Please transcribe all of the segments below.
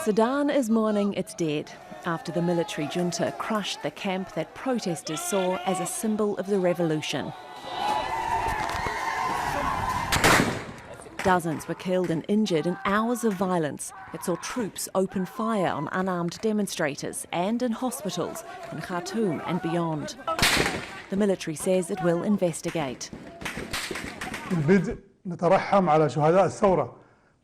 Sudan is mourning its dead after the military junta crushed the camp that protesters saw as a symbol of the revolution. Dozens were killed and injured in hours of violence that saw troops open fire on unarmed demonstrators and in hospitals in Khartoum and beyond. The military says it will investigate.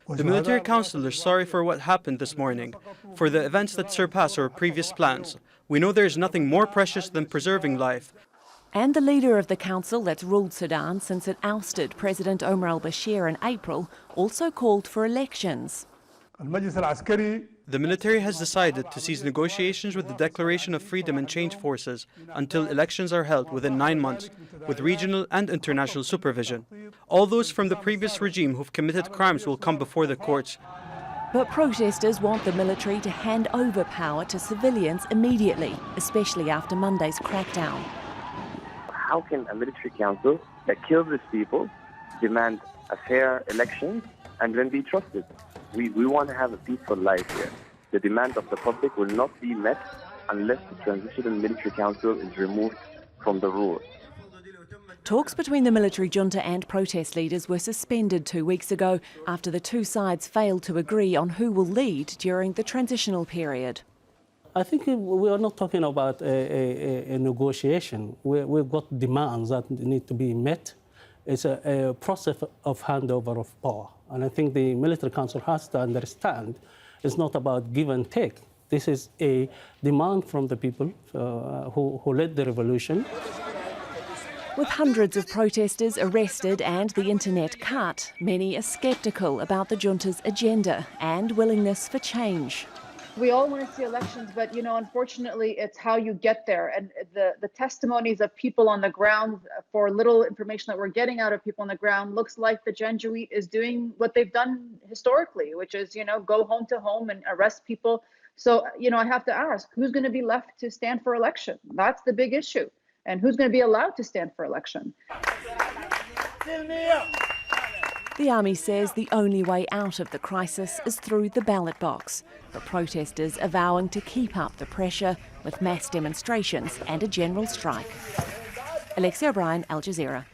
The military council is sorry for what happened this morning, for the events that surpass our previous plans. We know there is nothing more precious than preserving life. And the leader of the council that's ruled Sudan since it ousted President Omar al-Bashir in April also called for elections. The military has decided to cease negotiations with the Declaration of Freedom and Change Forces until elections are held within 9 months, with regional and international supervision. All those from the previous regime who've committed crimes will come before the courts. But protesters want the military to hand over power to civilians immediately, especially after Monday's crackdown. How can a military council that kills its people demand a fair election and then be trusted? We want to have a peaceful life here. The demand of the public will not be met unless the Transitional Military Council is removed from the rule. Talks between the military junta and protest leaders were suspended 2 weeks ago after the two sides failed to agree on who will lead during the transitional period. I think we are not talking about a negotiation. We've got demands that need to be met. It's a process of handover of power. And I think the military council has to understand it's not about give and take. This is a demand from the people who led the revolution. With hundreds of protesters arrested and the internet cut, many are sceptical about the junta's agenda and willingness for change. We all want to see elections, but, unfortunately, it's how you get there. And the testimonies of people on the ground, for little information that we're getting out of people on the ground, looks like the Janjaweed is doing what they've done historically, which is, go home to home and arrest people. So, I have to ask, who's going to be left to stand for election? That's the big issue. And who's going to be allowed to stand for election? The army says the only way out of the crisis is through the ballot box, but protesters are vowing to keep up the pressure with mass demonstrations and a general strike. Alexi, Al-Jazeera.